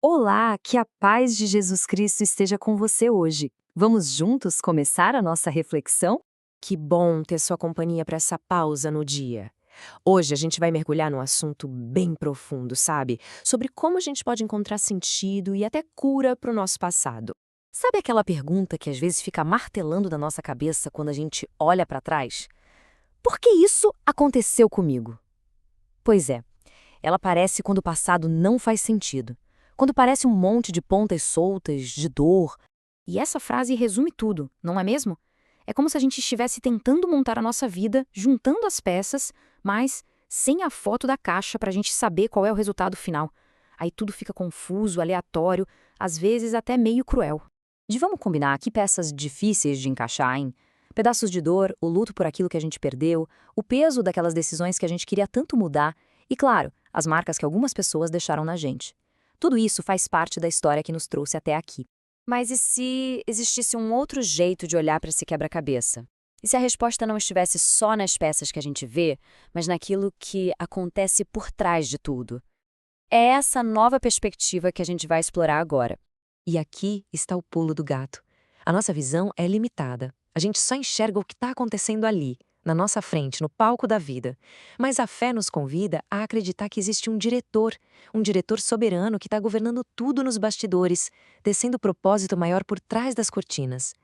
Olá, que a paz de Jesus Cristo esteja com você hoje. Vamos juntos começar a nossa reflexão? Que bom ter sua companhia para essa pausa no dia. Hoje a gente vai mergulhar num assunto bem profundo, sabe? Sobre como a gente pode encontrar sentido e até cura para o nosso passado. Sabe aquela pergunta que às vezes fica martelando na nossa cabeça quando a gente olha para trás? Por que isso aconteceu comigo? Pois é, ela aparece quando o passado não faz sentido. Quando parece um monte de pontas soltas, de dor. E essa frase resume tudo, não é mesmo? É como se a gente estivesse tentando montar a nossa vida, juntando as peças, mas sem a foto da caixa para a gente saber qual é o resultado final. Aí tudo fica confuso, aleatório, às vezes até meio cruel. E vamos combinar que peças difíceis de encaixar, hein? Pedaços de dor, o luto por aquilo que a gente perdeu, o peso daquelas decisões que a gente queria tanto mudar e, claro, as marcas que algumas pessoas deixaram na gente. Tudo isso faz parte da história que nos trouxe até aqui. Mas e se existisse um outro jeito de olhar para esse quebra-cabeça? E se a resposta não estivesse só nas peças que a gente vê, mas naquilo que acontece por trás de tudo? É essa nova perspectiva que a gente vai explorar agora. E aqui está o pulo do gato. A nossa visão é limitada. A gente só enxerga o que está acontecendo ali, na nossa frente, no palco da vida. Mas a fé nos convida a acreditar que existe um diretor soberano que está governando tudo nos bastidores, tecendo o propósito maior por trás das cortinas.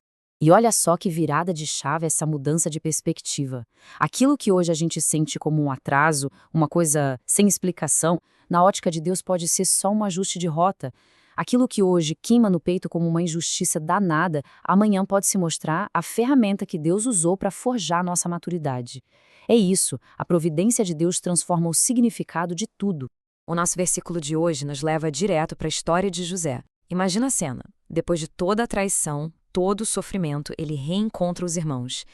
E olha só que virada de chave essa mudança de perspectiva. Aquilo que hoje a gente sente como um atraso, uma coisa sem explicação, na ótica de Deus pode ser só um ajuste de rota. Aquilo que hoje queima no peito como uma injustiça danada, amanhã pode se mostrar a ferramenta que Deus usou para forjar nossa maturidade. É isso, a providência de Deus transforma o significado de tudo. O nosso versículo de hoje nos leva direto para a história de José. Imagina a cena. Depois de toda a traição, todo o sofrimento, ele reencontra os irmãos.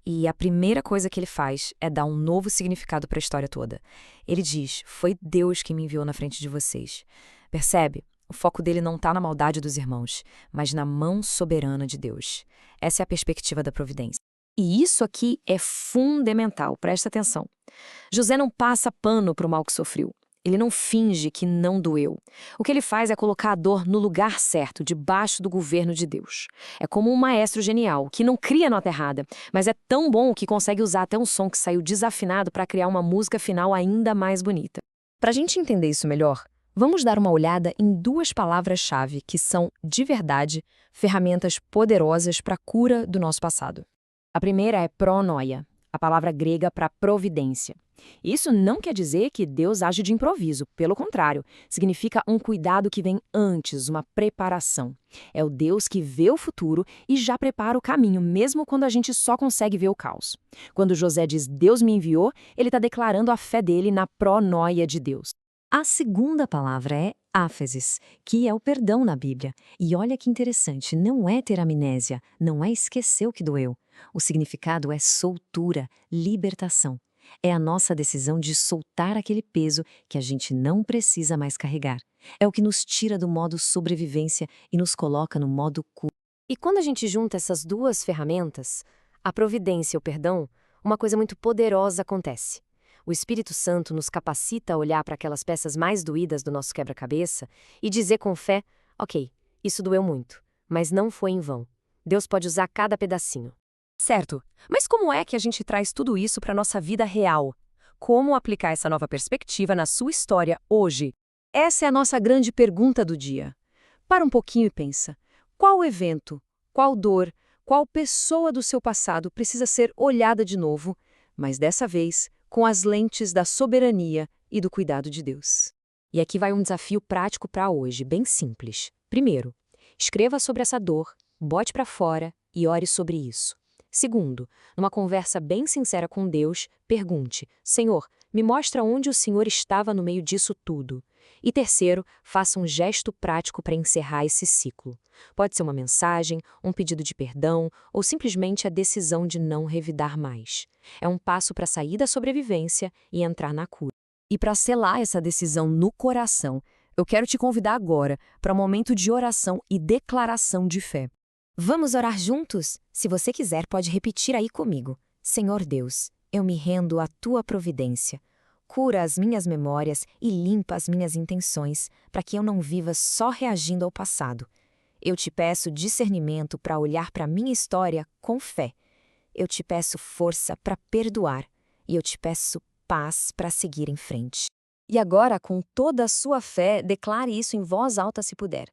E a primeira coisa que ele faz é dar um novo significado para a história toda. Ele diz: "Foi Deus que me enviou na frente de vocês." Percebe? O foco dele não está na maldade dos irmãos, mas na mão soberana de Deus. Essa é a perspectiva da providência. E isso aqui é fundamental, presta atenção. José não passa pano para o mal que sofreu. Ele não finge que não doeu. O que ele faz é colocar a dor no lugar certo, debaixo do governo de Deus. É como um maestro genial, que não cria nota errada, mas é tão bom que consegue usar até um som que saiu desafinado para criar uma música final ainda mais bonita. Para a gente entender isso melhor, vamos dar uma olhada em duas palavras-chave que são, de verdade, ferramentas poderosas para a cura do nosso passado. A primeira é pronoia, a palavra grega para providência. Isso não quer dizer que Deus age de improviso, pelo contrário, significa um cuidado que vem antes, uma preparação. É o Deus que vê o futuro e já prepara o caminho, mesmo quando a gente só consegue ver o caos. Quando José diz Deus me enviou, ele está declarando a fé dele na pronoia de Deus. A segunda palavra é áfesis, que é o perdão na Bíblia. E olha que interessante, não é ter amnésia, não é esquecer o que doeu. O significado é soltura, libertação. É a nossa decisão de soltar aquele peso que a gente não precisa mais carregar. É o que nos tira do modo sobrevivência e nos coloca no modo cura. E quando a gente junta essas duas ferramentas, a providência e o perdão, uma coisa muito poderosa acontece. O Espírito Santo nos capacita a olhar para aquelas peças mais doídas do nosso quebra-cabeça e dizer com fé: ok, isso doeu muito, mas não foi em vão. Deus pode usar cada pedacinho. Certo, mas como é que a gente traz tudo isso para a nossa vida real? Como aplicar essa nova perspectiva na sua história hoje? Essa é a nossa grande pergunta do dia. Para um pouquinho e pensa: qual evento, qual dor, qual pessoa do seu passado precisa ser olhada de novo, mas dessa vez com as lentes da soberania e do cuidado de Deus? E aqui vai um desafio prático para hoje, bem simples. Primeiro, escreva sobre essa dor, bote para fora e ore sobre isso. Segundo, numa conversa bem sincera com Deus, pergunte: Senhor, me mostra onde o Senhor estava no meio disso tudo. E terceiro, faça um gesto prático para encerrar esse ciclo. Pode ser uma mensagem, um pedido de perdão ou simplesmente a decisão de não revidar mais. É um passo para sair da sobrevivência e entrar na cura. E para selar essa decisão no coração, eu quero te convidar agora para um momento de oração e declaração de fé. Vamos orar juntos? Se você quiser, pode repetir aí comigo. Senhor Deus, eu me rendo à tua providência. cura as minhas memórias e limpa as minhas intenções, para que eu não viva só reagindo ao passado. Eu te peço discernimento para olhar para a minha história com fé. Eu te peço força para perdoar e eu te peço paz para seguir em frente. E agora, com toda a sua fé, declare isso em voz alta se puder.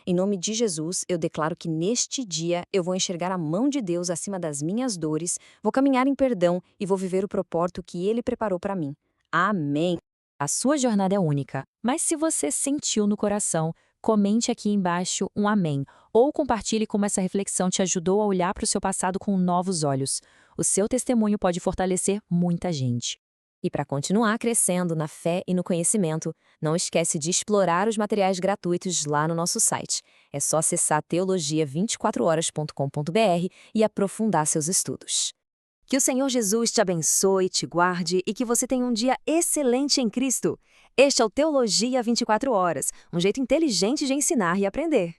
Em nome de Jesus, eu declaro que neste dia eu vou enxergar a mão de Deus acima das minhas dores, vou caminhar em perdão e vou viver o propósito que Ele preparou para mim. Amém. A sua jornada é única, mas se você sentiu no coração, comente aqui embaixo um amém, ou compartilhe como essa reflexão te ajudou a olhar para o seu passado com novos olhos. O seu testemunho pode fortalecer muita gente. E para continuar crescendo na fé e no conhecimento, não esquece de explorar os materiais gratuitos lá no nosso site. É só acessar teologia24horas.com.br e aprofundar seus estudos. Que o Senhor Jesus te abençoe, te guarde e que você tenha um dia excelente em Cristo. Este é o Teologia 24 Horas, um jeito inteligente de ensinar e aprender.